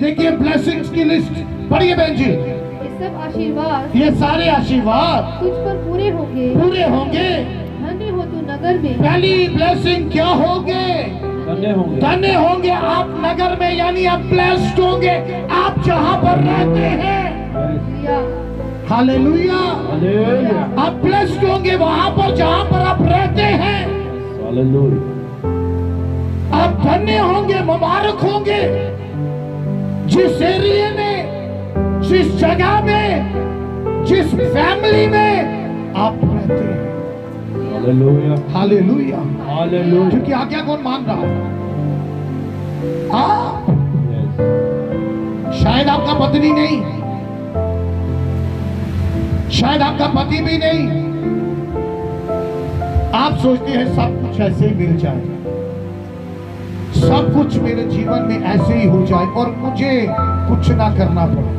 देखिए ब्लेसिंग्स की लिस्ट पढ़िए बहन जी। ये सब आशीर्वाद ये सारे आशीर्वाद तुझ पर पूरे होंगे। पूरे होंगे। धन्य हो तू नगर में। पहली ब्लेसिंग क्या होंगे? धन्य होंगे। धन्य होंगे आप नगर में, यानी आप ब्लेस्ड होंगे आप जहां पर रहते हैं। हालेलुया। हालेलुया। आप ब्लेस्ड होंगे वहां पर जहां पर आप रहते हैं। हालेलुया। आप धन्य होंगे, मुबारक होंगे जिस एरिया में, जिस जगह में, जिस फैमिली में आप रहते हैं। हालेलुया। हालेलुया। हालेलुया। क्योंकि आज्ञा कौन मान रहा है? आप। शायद आपका पत्नी नहीं, शायद आपका पति भी नहीं। आप सोचते हैं सब कुछ ऐसे ही मिल जाए, सब कुछ मेरे जीवन में ऐसे ही हो जाए और मुझे कुछ ना करना पड़े।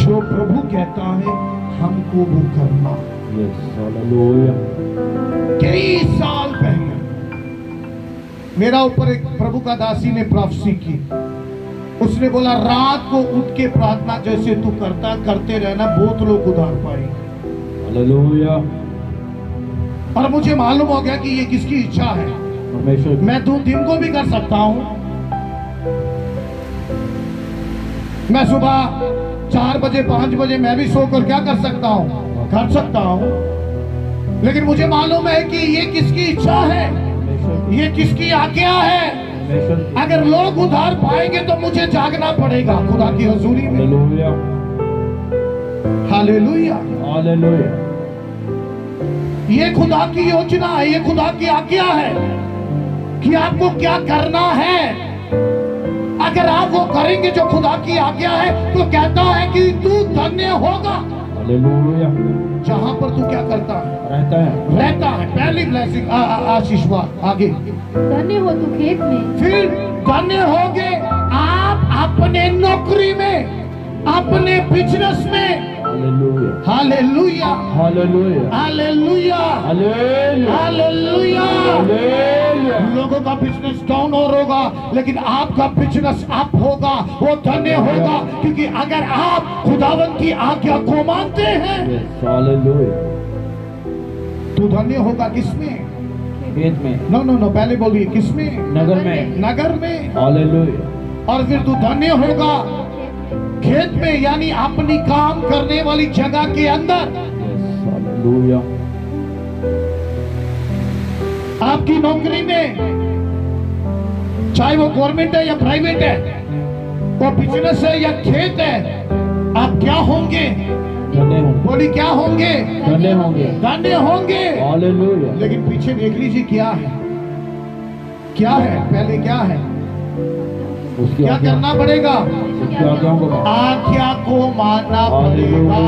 जो प्रभु कहता है हमको वो करना। हालेलुया। कई साल पहले मेरा ऊपर एक प्रभु का दासी ने प्रोफेसी की। उसने बोला रात को उठ के प्रार्थना जैसे तू करते रहना, बहुत लोग उधार पाएंगे। हालेलुया। और मुझे मालूम हो गया कि ये किसकी इच्छा है। मैं 2 दिन को भी कर सकता हूं। मैं सुबह 4 बजे 5 बजे मैं भी सोकर क्या कर सकता हूं, कर सकता हूं। लेकिन मुझे मालूम है कि ये किसकी इच्छा है, ये किसकी आज्ञा है। अगर लोग उधार पाएंगे तो मुझे जागना पड़ेगा खुदा की हजूरी में। हालेलुया। हालेलुया। ये खुदा की योजना है, ये खुदा की आज्ञा है कि आपको क्या करना है। अगर आप वो करेंगे जो खुदा की आज्ञा है तो कहता है कि तू धन्य होगा। हालेलुया। जहां पर तू क्या करता है, रहता है। पहली ब्लेसिंग आशीर्वाद। आगे धन्य हो तू खेत में। फिर धन्य होगे आप अपने नौकरी में, अपने बिजनेस में। Hallelujah. Hallelujah. Hallelujah. Hallelujah. Hallelujah. Hallelujah. Hallelujah. लोगों का बिजनेस डाउन होगा लेकिन आपका बिजनेस अप होगा, वो धन्य होगा क्योंकि अगर आप खुदावन की आज्ञा को मानते हैं। हालेलुया। तू धन्य होगा किसमें? खेत में। नो, पहले बोलिए किसमें? नगर में। नगर में। हालेलुया। और फिर तू धन्य होगा खेत में, यानी अपनी काम करने वाली जगह के अंदर। हालेलुया। आपकी नौकरी में, चाहे वो गवर्नमेंट है या प्राइवेट है, वो बिजनेस है या खेत है, आप क्या होंगे? धन्य होंगे। बोली क्या होंगे? धन्य होंगे। धन्य होंगे। हालेलुया। लेकिन पीछे देख लीजिए क्या है, क्या है, पहले क्या है, उसकी क्या आज्ञा। करना पड़ेगा? उसकी आज्ञाओं को मानो। आज्ञा को मानना पड़ेगा।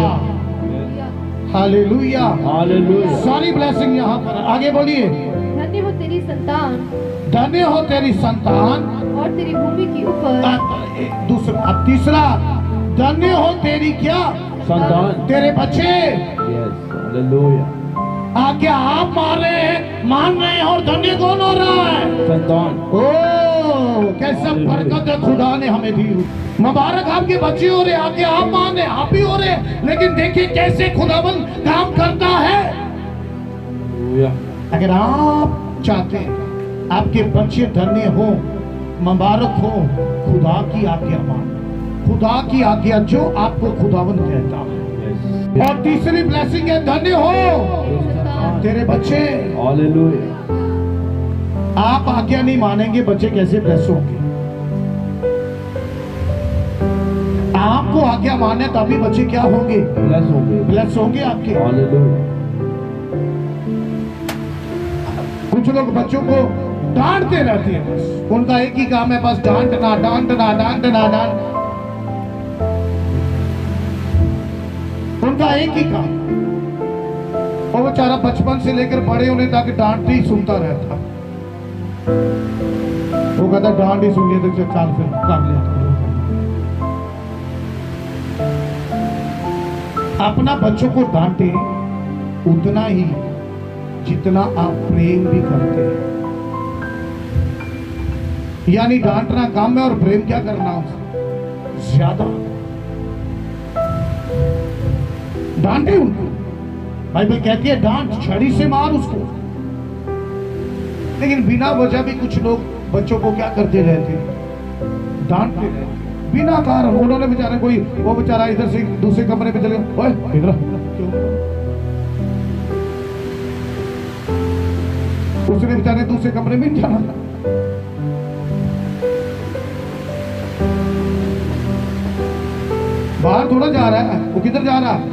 हालेलुया। हालेलुया। सारी ब्लेसिंग यहाँ पर। आगे बोलिए। धन्य हो तेरी संतान। धन्य हो तेरी संतान और तेरी भूमि की उपज। दूसरा, अब तीसरा, धन्य हो तेरी क्या? संतान। तेरे बच्चे। यस। हालेलुया। आज्ञा आप मान रहे हैं और धन्य कौन हो रहा है? संतान। ओ कैसा बरकत है खुदा ने हमें दी। मुबारक आपके बच्चे हो रहे, आज्ञा आप मान रहे, आप ही हो रहे, लेकिन देखिए कैसे खुदावन काम करता है। हालेलुया। अगर आप चाहते हैं आपके बच्चे धन्य हो, मुबारक हो, खुदा की आज्ञा मान, खुदा की आज्ञा जो आपको खुदावन कहता है। और तीसरी ब्लेसिंग है धन्य हो तेरे बच्चे। हालेलुया। आप आज्ञा नहीं मानेंगे, बच्चे कैसे ब्लेस होंगे? आपको आज्ञा माने तभी बच्चे क्या होंगे? ब्लेस होंगे। ब्लेस होंगे आपके। हालेलुया। कुछ लोग बच्चों को डांटते रहते हैं, बस उनका एक ही काम है, बस डांटना डांटना डांटना डांट, उनका एक ही काम। और वो बेचारा बचपन से लेकर बड़े होने तक डांट ही सुनता रहता। वो कहता डांट ही सुन लिया तो चाल फिर काम लिया। अपना बच्चों को डांटे उतना ही जितना आप प्रेम भी करते हैं। यानी डांटना कम है और प्रेम क्या करना उससे ज्यादा। डांटे उनको, बाइबल कहती है डांट, छड़ी से मार उसको। लेकिन बिना वजह भी कुछ लोग बच्चों को क्या करते रहते हैं, डांटते रहते बिना कारण। उन्होंने बेचारे कोई, वो बेचारा इधर से दूसरे कमरे में चले, ओए इधर आ। क्यों? उसने बेचारे दूसरे कमरे में जाना था। बाहर थोड़ा जा रहा है, वो किधर जा रहा है?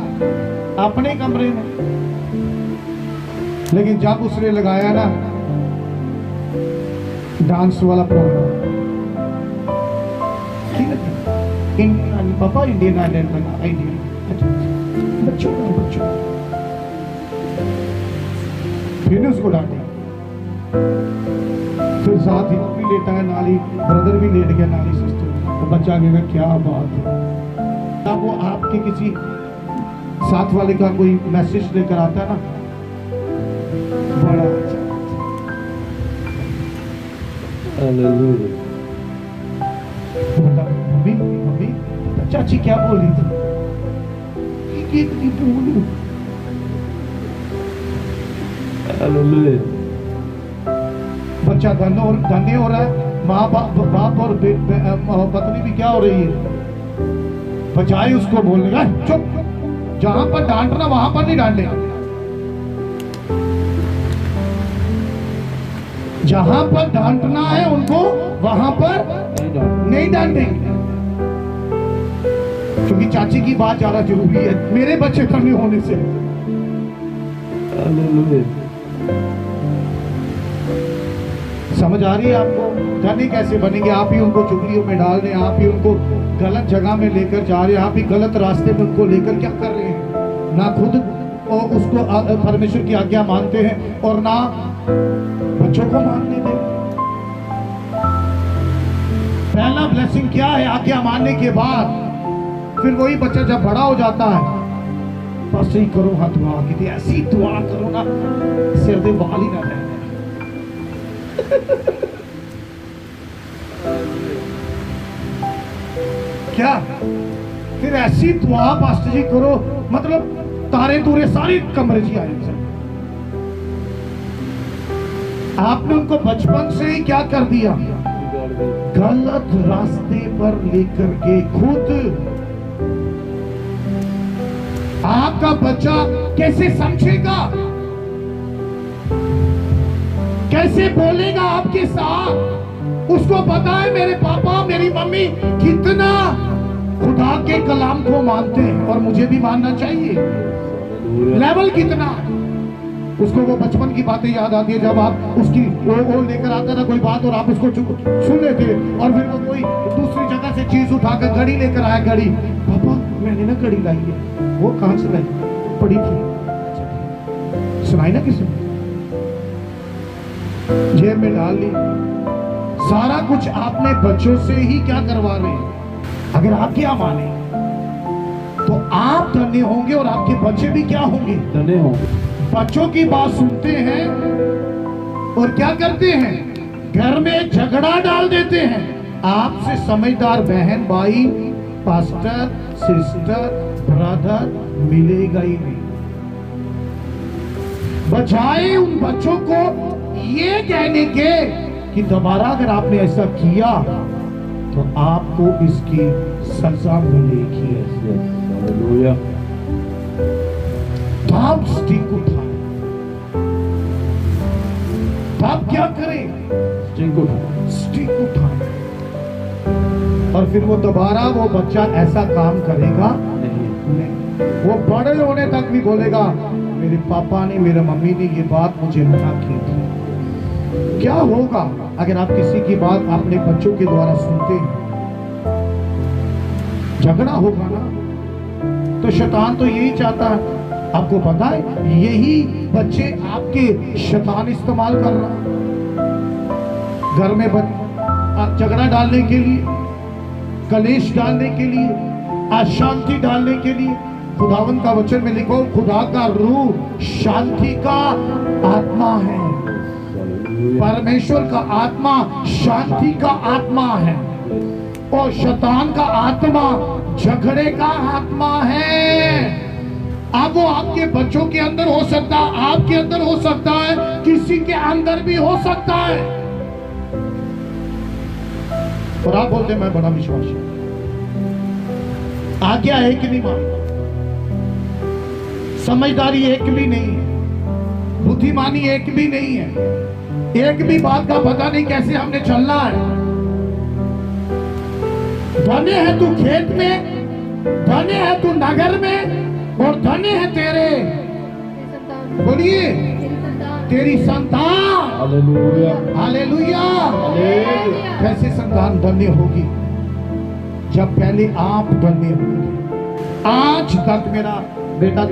अपने कमरे में। लेकिन जब उसने लगाया ना डांस वाला प्रोग्राम, पापा इंडियन आइडल बना, बच्चों बच्चों, फिर उसको डांटे। फिर साथ ही भी लेटा है, नाली ब्रदर भी लेट गया, नाली सिस्टर। तो बच्चा कहेगा क्या बात है। तब वो आपके किसी साथ वाले का कोई मैसेज लेकर आता है ना, बड़ा हालेलुया। मम्मी मम्मी चाची क्या बोल रही थी, बोलूं। हालेलुया। बच्चा धन्य हो रहा है, माँ बाप और पत्नी भी क्या हो रही है, बजाय उसको बोलने का चुप, जहां पर डांटना वहां पर नहीं डांटे, जहां पर डांटना है उनको वहां पर नहीं डांटेंगे। क्योंकि चाची की बात ज्यादा जरूरी है मेरे बच्चे धन्य होने से। समझ आ रही है आपको? धनी कैसे बनेंगे? आप ही उनको चुगलियों में डाल रहे हैं, आप ही उनको गलत जगह में लेकर जा रहे हैं, आप ही गलत रास्ते में उनको लेकर क्या कर रहे हैं? ना खुद और उसको परमेश्वर की आज्ञा मानते हैं और ना बच्चों को मानने दें। पहला ब्लेसिंग क्या है? आज्ञा मानने के बाद फिर वही बच्चा जब बड़ा हो जाता है, बस ही करो, हाथ दुआ की थी, ऐसी दुआ करो ना सिर दे बाल ही ना रहे। क्या फिर ऐसी दुआ पास्टर जी करो, मतलब तारे तूरे सारी कमरे जी आए। आपने उनको बचपन से ही क्या कर दिया? गलत रास्ते पर लेकर के खुद। आपका बच्चा कैसे समझेगा, कैसे बोलेगा आपके साथ? उसको पता है मेरे पापा मेरी मम्मी कितना खुदा के कलाम को मानते हैं और मुझे भी मानना चाहिए। लेवल कितना है उसको, वो बचपन की बातें याद आती है जब आप उसकी वो लेकर आता था कोई बात और आप उसको सुन लेते, और फिर वो कोई दूसरी जगह से चीज उठाकर घड़ी लेकर आया। घड़ी, पापा मैंने ना घड़ी लाई है। वो कहां से लाई? पड़ी थी, सुनाई ना किसी ने, जेब में डाल ली। सारा कुछ आपने बच्चों से ही क्या करवा रहे हैं। अगर आप क्या माने तो आप धन्य होंगे और आपके बच्चे भी क्या होंगे? धन्य होंगे। बच्चों की बात सुनते हैं और क्या करते हैं? घर में झगड़ा डाल देते हैं। आपसे समझदार बहन भाई पास्टर सिस्टर ब्रदर मिलेगा ही नहीं। बजाय उन बच्चों को ये कहने के कि दोबारा अगर आपने ऐसा किया तो आपको इसकी सजा मिलेगी। हालेलुया। आप स्टिक उठाए, आप क्या करें? स्टिक उठाए और फिर वो दोबारा वो बच्चा ऐसा काम करेगा नहीं। वो बड़े होने तक भी बोलेगा मेरे पापा ने मेरे मम्मी ने ये बात मुझे मना की थी। क्या होगा अगर आप किसी की बात अपने बच्चों के द्वारा सुनते हैं? झगड़ा होगा ना। तो शैतान तो यही चाहता है। आपको पता है यही बच्चे आपके शैतान इस्तेमाल कर रहा है घर में झगड़ा डालने के लिए, कलेश डालने के लिए, अशांति डालने के लिए। खुदावंत का वचन में लिखो खुदा का रूह शांति का आत्मा है। परमेश्वर का आत्मा शांति का आत्मा है और शैतान का आत्मा झगड़े का आत्मा है। अब वो आपके बच्चों के अंदर हो सकता है, आपके अंदर हो सकता है, किसी के अंदर भी हो सकता है। और आप बोलते हैं मैं बड़ा विश्वासी, आज्ञा एक नहीं मानता, समझदारी एक भी नहीं है, बुद्धिमानी एक भी नहीं है, एक भी बात का पता नहीं कैसे हमने चलना है। धन्य है तू खेत में, धन्य है तू नगर में, और धन्य है तेरे, संतान, बोलिए, तेरी संतान, तेरी संतान। Hallelujah hallelujah. हालेलुया कैसे संतान धन्य होगी? जब पहले आप धन्य होंगे। आज तक मेरा बेटा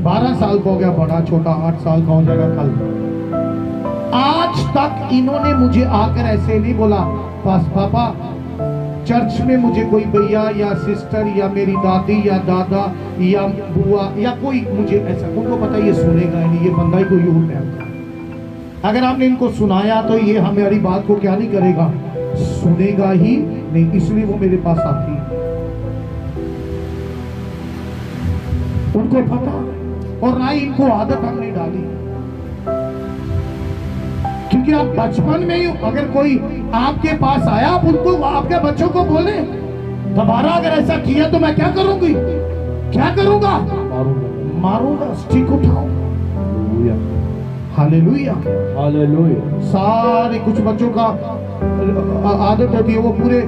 12 साल का हो गया, बड़ा छोटा 8 साल का हो जाएगा कल। आज तक इन्होंने मुझे आकर ऐसे नहीं बोला पापा चर्च में मुझे कोई भैया या सिस्टर या मेरी दादी या दादा या बुआ या कोई मुझे ऐसा, उनको पता ये सुनेगा नहीं, ये बंदा ही कोई और है। अगर आपने इनको सुनाया तो ये हमारी बात को क्या नहीं करेगा, सुनेगा ही नहीं, इसलिए वो मेरे पास आती है। उनको पता, और ना ही इनको आदत हमने डाली, क्योंकि आप बचपन में ही अगर कोई आपके पास आया, आप उनको, आपके बच्चों को बोले दोबारा अगर ऐसा किया तो मैं क्या करूंगी, क्या करूंगा, मारूंगा, स्टिक उठाऊंगा। Hallelujah hallelujah. सारे कुछ बच्चों का आदत होती है, वो पूरे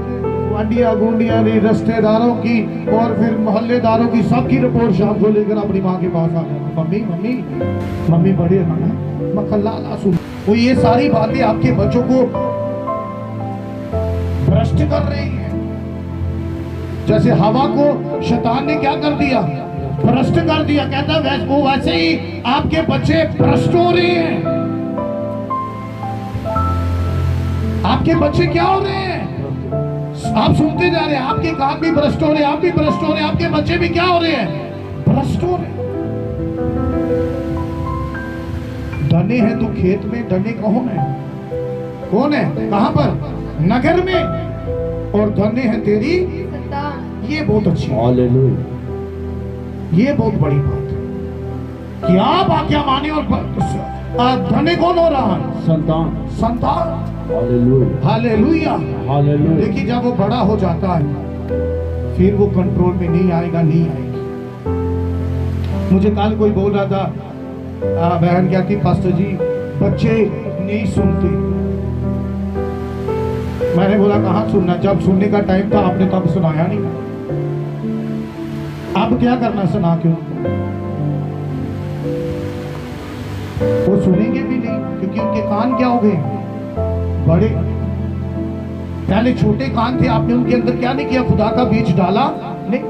अंडिया गुंडिया रिश्तेदारों की और फिर मोहल्लेदारों की सबकी रिपोर्ट शाम को लेकर अपनी माँ के पास आ गए, मम्मी मम्मी मम्मी बड़े मखल्ला सुन। वो ये सारी बातें आपके बच्चों को भ्रष्ट कर रही है। जैसे हवा को शैतान ने क्या कर दिया, भ्रष्ट कर दिया। कहता है वो वैसे ही आपके बच्चे भ्रष्ट हो रहे हैं। आपके बच्चे क्या हो रहे हैं, आप सुनते जा रहे हैं, आपके कान भी भ्रष्ट हो रहे हैं, आप भी भ्रष्ट हो रहे हैं, आपके बच्चे भी क्या हो रहे हैं, भ्रष्ट हो रहे हैं। धन्य है तू खेत में, धन्य कौन है, कौन है, कहां पर, नगर में, और धन्य है तेरी संतान। ये बहुत अच्छी बात, हालेलुया। ये बहुत बड़ी बात है कि आप आज्ञा माने। और धन्य कौन हो रहा है, संतान। संतान। Hallelujah hallelujah. हालेलुया। देखिए जब वो बड़ा हो जाता है फिर वो कंट्रोल में नहीं आएगा, नहीं आएगी। मुझे कल कोई बोल रहा था, बहन क्या थी, पास्टर जी बच्चे नहीं सुनते। मैंने बोला कहाँ सुनना, जब सुनने का टाइम था आपने तब सुनाया नहीं, अब क्या करना सुना के उनको, वो सुनेंगे भी नहीं, क्योंकि उनके कान क्या हो गए, बड़े। पहले छोटे कान थे, आपने उनके अंदर क्या नहीं किया, खुदा का बीज डाला नहीं।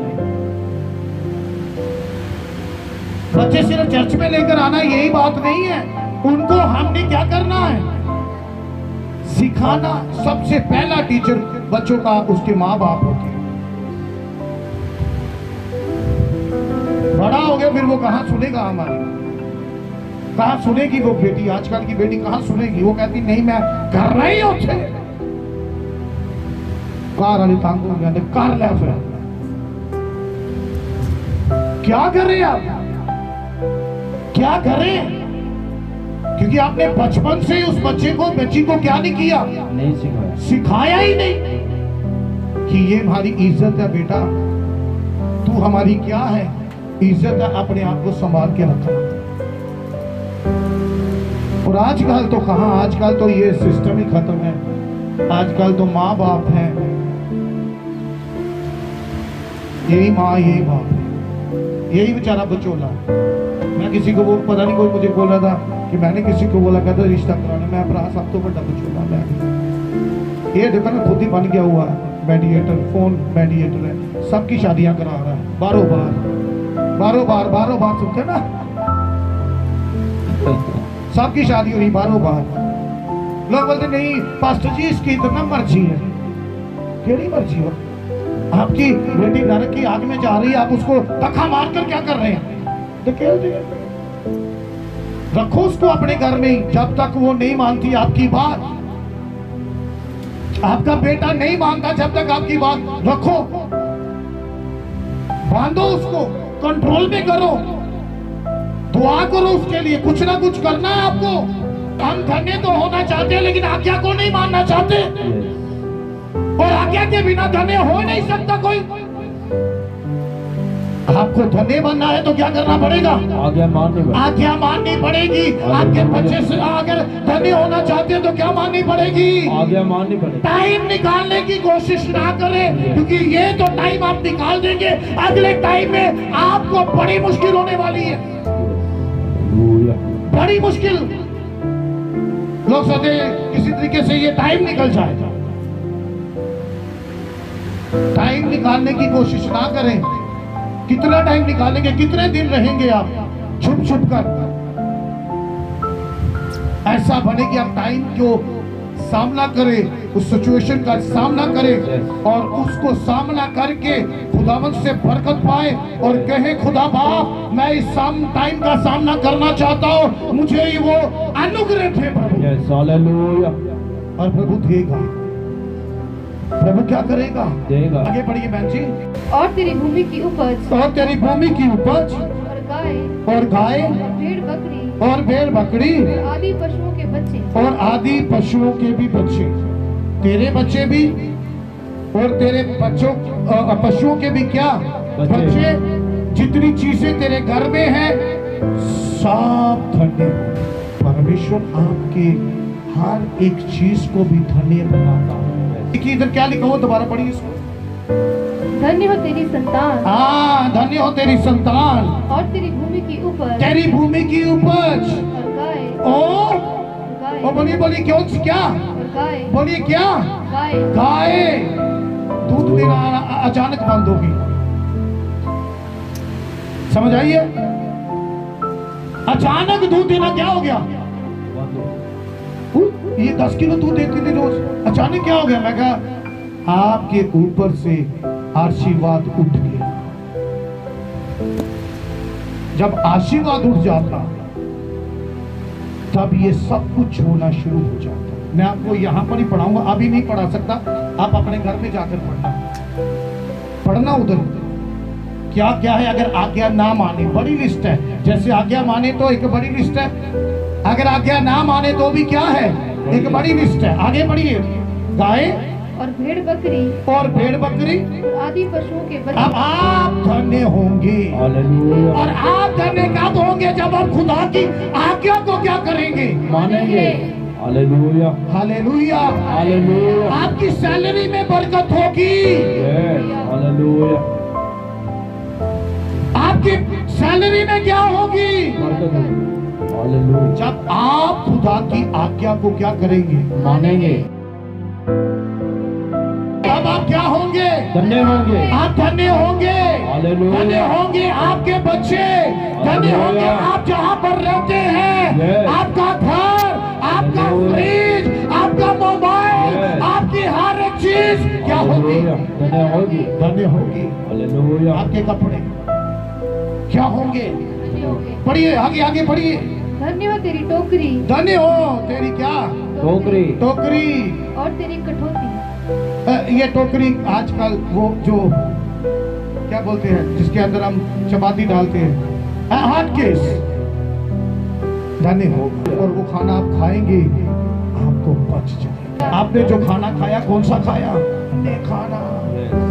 बच्चे सिर्फ चर्च में लेकर आना यही बात नहीं है, उनको हमने क्या करना है, सिखाना। सबसे पहला टीचर बच्चों का उसके माँ बाप होते हैं। बड़ा हो गया फिर वो कहाँ सुनेगा हमारी, कहाँ सुनेगी वो बेटी, आजकल की बेटी कहाँ सुनेगी, वो कहती नहीं मैं कर रही होते कार वाली तांग कार ले, फिर क्या कर रहे आप, क्या करें, क्योंकि आपने बचपन से उस बच्चे को, बच्ची को क्या नहीं किया, नहीं सिखाया, सिखाया ही नहीं कि ये हमारी इज्जत है बेटा, तू हमारी क्या है, इज्जत है, अपने आप को संभाल के रखना। और आजकल तो कहां, आजकल तो ये सिस्टम ही खत्म है। आजकल तो माँ बाप हैं, यही माँ यही बाप है, यही बेचारा बचोला। मैं किसी को वो पता नहीं, कोई मुझे बोल रहा था कि मैंने किसी को बोला कहता रिश्ता कराने, मैं अपना सब तो बड़ा बचोला मैं। ये देखो ना खुद ही बन गया हुआ मेडिएटर, फोन मेडिएटर है, सबकी शादियां करा रहा है, बारो बार सुनते ना, सबकी शादी हो रही बारो बार। लोग बोलते नहीं पास्टर जी इसकी इतना मर्जी है, केड़ी मर्जी हो, आपकी बेटी नरक की आग में जा रही है, आप उसको धक्का मारकर क्या कर रहे हैं, धकेल दिए। रखो उसको अपने घर में ही, जब तक वो नहीं मानती आपकी बात। आपका बेटा नहीं मानता जब तक आपकी बात, रखो, बांधो उसको, कंट्रोल में करो, दुआ करो उसके लिए। कुछ ना कुछ करना है आपको। हम धन्य तो होना चाहते हैं लेकिन आज्ञा को नहीं मानना चाहते, और आज्ञा के बिना धन्य हो नहीं सकता कोई। आपको धन्य बनना है तो क्या करना पड़ेगा? आज्ञा माननी पड़ेगी। आज्ञा माननी पड़ेगी। आपके बच्चे से अगर धन्य होना चाहते हैं तो क्या माननी पड़ेगी? आज्ञा माननी पड़ेगी। टाइम निकालने की कोशिश ना करें, क्योंकि ये तो टाइम आप निकाल देंगे, अगले टाइम में आपको बड़ी मुश्किल होने वाली है। बड़ी मुश्किल। लोग सोचते हैं किसी तरीके से ये टाइम निकल जाएगा। टाइम निकालने की कोशिश ना करें। कितना टाइम निकालेंगे? कितने दिन रहेंगे आप छुप छुप कर? ऐसा बने कि आप टाइम को सामना करें, उस सिचुएशन का सामना करें और उसको सामना करके खुदावंद से बरकत पाए और कहे, खुदा बाप मैं इस टाइम का सामना करना चाहता हूँ, मुझे ही वो अनुग्रह दे प्रभु। हालेलुया। और प्रभु देगा। प्रभु क्या करेगा? देगा। आगे बढ़िए बहन जी। और तेरी भूमि की उपज, और तेरी भूमि की उपज, और गाय, और गाय, और भेड़ बकरी, और भेड़ बकरी, और आदि पशुओं के बच्चे, और आदि पशुओं के भी बच्चे, तेरे बच्चे भी, और तेरे बच्चों पशुओं के भी क्या बच्चे, जितनी चीजें तेरे घर में हैं सब धन्य हो। परमेश्वर आपके हर एक चीज को भी धन्य बनाता है। देखिए इधर क्या लिखा हुआ, दोबारा पढ़िए इसको। धन्य हो तेरी संतान, हाँ, धन्य हो तेरी संतान, और तेरी भूमि की उपज, तेरी भूमि की उपज, और गाय, और गाय, बोलिए बोलिए क्यों, क्या और गाय, बोलिए, क्या गाय, गाय। दूध देना अचानक बंद होगी, समझ आइए? अचानक दूध देना क्या हो गया? ये 10 किलो दूध देती थी रोज, अचानक क्या हो गया? मैं कहा आपके ऊपर से आशीर्वाद उठ गया। जब आशीर्वाद उठ जाता तब ये सब कुछ होना शुरू हो जाता। मैं आपको यहां पर ही पढ़ाऊंगा, अभी नहीं पढ़ा सकता, आप अपने घर में जाकर पढ़ना उधर क्या क्या है। अगर आज्ञा ना माने, बड़ी लिस्ट है। जैसे आज्ञा माने तो एक बड़ी लिस्ट है, अगर आज्ञा ना माने तो भी क्या है, एक बड़ी लिस्ट है। आगे बढ़िए। गाय, और भेड़ बकरी, और भेड़ बकरी, और आदि पशुओं के अब बच्चे। आप धन्य होंगे। हालेलुया। और आप धन्य कब होंगे? जब आप खुदा की आज्ञा को क्या करेंगे? मानेंगे। हालेलुया। हालेलुया। हालेलुया। आपकी सैलरी में बरकत होगी। हालेलुया। आपकी सैलरी में क्या होगी? बरकत होगी। हालेलुया। जब आप खुदा की आज्ञा को क्या करेंगे? मानेंगे। तब आप क्या होंगे? धन्य होंगे। आप धन्य होंगे। हालेलुया। धन्य होंगे आपके बच्चे, धन्य होंगे आप जहां पर रहते हैं, आपका घर, आपका फ्रिज, आपका मोबाइल, आपकी हर एक चीज क्या होगी? धन्य होगी। धन्य होगी। हालेलुया। आपके कपड़े क्या होंगे? धन्य होंगे। पढ़िए, आगे आगे पढ़िए। धन्य हो तेरी टोकरी, धन्य हो तेरी क्या टोकरी, टोकरी। और तेरी कठौती। ये टोकरी आजकल वो जो क्या बोलते हैं, जिसके अंदर हम चपाती डालते हैं, हॉट केस। धन्य होगा। और वो खाना आप खाएंगे आपको बच जाएगा। आपने जो खाना खाया, कौन सा खाया? ने खाना।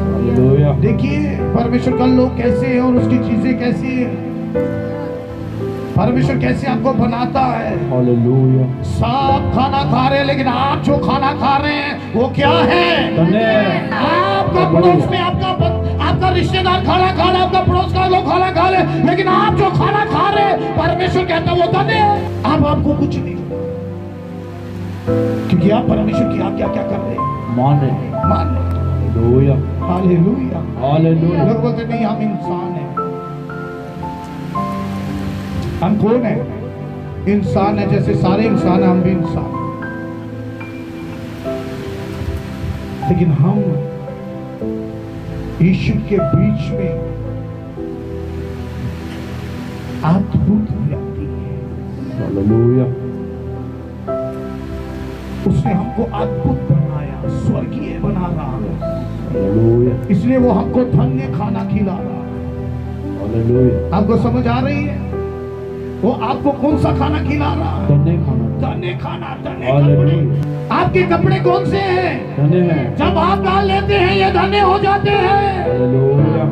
हालेलुया। देखिए परमेश्वर का लोग कैसे हैं और उसकी चीजें कैसी हैं। परमेश्वर कैसे आपको बनाता है। हालेलुया। सब खाना खा रहे हैं, लेकिन आप जो खाना खा रहे हैं वो क्या है? धन्य। आपका पड़ोस में आपका रिश्तेदार खाना खा रहा है, आपका पड़ोस का लोग खाना खा रहे हैं, लेकिन आप जो खाना खा रहे हैं, परमेश्वर कहता है वो धन्य है। अब आपको कुछ नहीं, क्योंकि आप परमेश्वर की आज्ञा क्या कर रहे हैं? मान रहे। हालेलुया। हालेलुया। हालेलुया। लोग बोलते नहीं हम इंसान हैं। हम कौन है? इंसान है, जैसे सारे इंसान हैं, हम भी इंसान हैं। लेकिन हम यीशु के बीच में अद्भुत व्यक्ति है। हालेलुया उसने हमको अद्भुत बनाया, स्वर्गीय बना रहा है, हालेलुया इसलिए वो हमको धन्य खाना खिला रहा है। हालेलुया आपको समझ आ रही है? वो आपको कौन सा खाना खिला रहा है? धन्य खाना धन्य खाना, धन्य कपड़े। हालेलुया आपके कपड़े कौन से हैं? धन्य है जब आप डाल लेते हैं ये धन्य हो जाते हैं। हालेलुया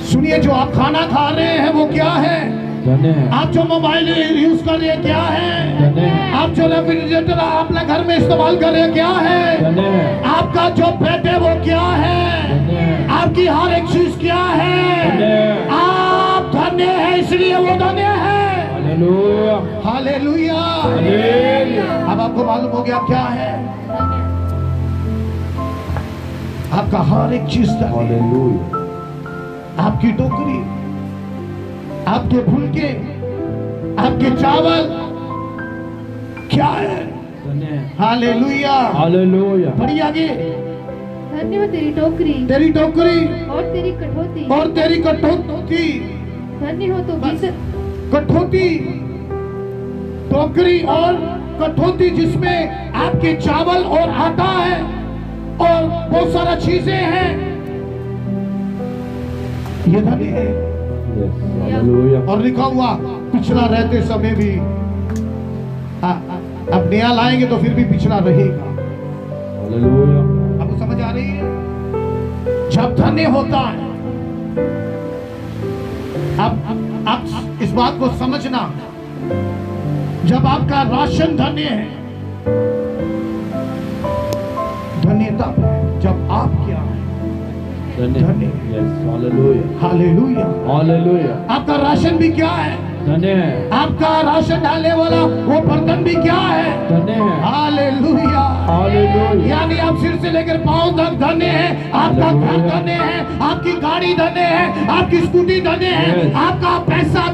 सुनिए, जो आप खाना खा रहे हैं वो क्या है? धन्य है आप जो मोबाइल यूज कर रहे हैं क्या है? धन्य है आप जो रेफ्रिजरेटर अपने घर में इस्तेमाल कर रहे हैं क्या है? धन्य है आपका जो पेट है वो क्या है? धन्य है आपकी हर एक चीज क्या है? धन्य है आप धन्य है, इसलिए वो धन्य है। Hallelujah hallelujah. हालेलुया अब आपको मालूम हो गया क्या है? आपका हर एक चीज धन्य है। हालेलुया आपकी टोकरी, आपके फुलके, आपके चावल क्या है? धन्य है हालेलुया। हालेलुया पढ़िए आगे। धन्य हो तेरी टोकरी तेरी टोकरी और तेरी कठौती, और तेरी कठौती, धन्य हो तो भीतर कठौती, टोकरी और कठौती जिसमें आपके चावल और आटा है और बहुत सारा चीजें हैं, ये धन्य है। यस हालेलुया और लिखा हुआ पिछला रहते समय भी, अब नया लाएंगे तो फिर भी पिछला रहेगा। हालेलुया आपको समझ आ रही है? जब धन्य होता है, अब इस बात को समझना, जब आपका राशन धन्य है, धन्यता है। जब आप क्या है? धन्य धन्य। Yes hallelujah hallelujah. हालेलुया आपका राशन भी क्या है? धन्य है आपका राशन डालने वाला वो बर्तन भी क्या है? धन्य है हालेलुया। हालेलुया यानी आप सिर से लेकर पांव तक धन्य है। आपका घर धन्य है, आपकी गाड़ी धन्य है, आपकी स्कूटी धन्य है, Yes. आपका पैसा